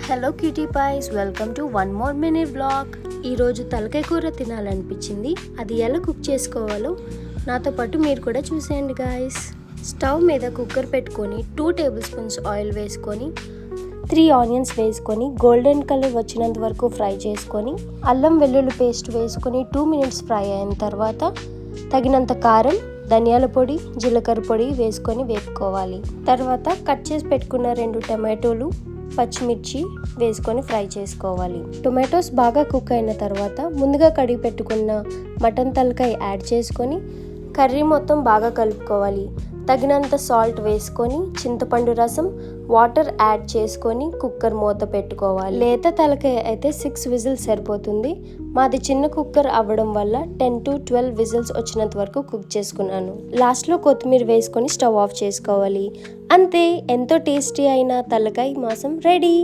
Hello cutie pies, welcome to one more mini vlog. ఈరోజు తలకాయ కూర తినాలనిపించింది. అది ఎలా కుక్ చేసుకోవాలో నాతో పాటు మీరు కూడా చూసేయండి గాయస్. స్టవ్ మీద కుక్కర్ పెట్టుకొని 2 టేబుల్ స్పూన్స్ ఆయిల్ వేసుకొని 3 ఆనియన్స్ వేసుకొని గోల్డెన్ కలర్ వచ్చినంత వరకు ఫ్రై చేసుకొని అల్లం వెల్లుల్లి పేస్ట్ వేసుకొని 2 మినిట్స్ ఫ్రై అయిన తర్వాత తగినంత కారం, ధనియాల పొడి, జీలకర్ర పొడి వేసుకొని వేపుకోవాలి. తర్వాత కట్ చేసి పెట్టుకున్న 2 టమాటోలు, పచ్చిమిర్చి వేసుకొని ఫ్రై చేసుకోవాలి. టొమాటోస్ బాగా కుక్ అయిన తర్వాత ముందుగా కడిగి పెట్టుకున్న మటన్ తలకాయ యాడ్ చేసుకొని కర్రీ మొత్తం బాగా కలుపుకోవాలి. తగినంత సాల్ట్ వేసుకొని చింతపండు రసం, వాటర్ యాడ్ చేసుకొని కుక్కర్ మూత పెట్టుకోవాలి. లేత తలకాయ అయితే 6 విజిల్స్ సరిపోతుంది. మాది చిన్న కుక్కర్ అవ్వడం వల్ల 10 to 12 విజిల్స్ వచ్చినంత వరకు కుక్ చేసుకున్నాను. లాస్ట్లో కొత్తిమీర వేసుకొని స్టవ్ ఆఫ్ చేసుకోవాలి. అంతే, ఎంతో టేస్టీ అయిన తలకాయ మాంసం రెడీ.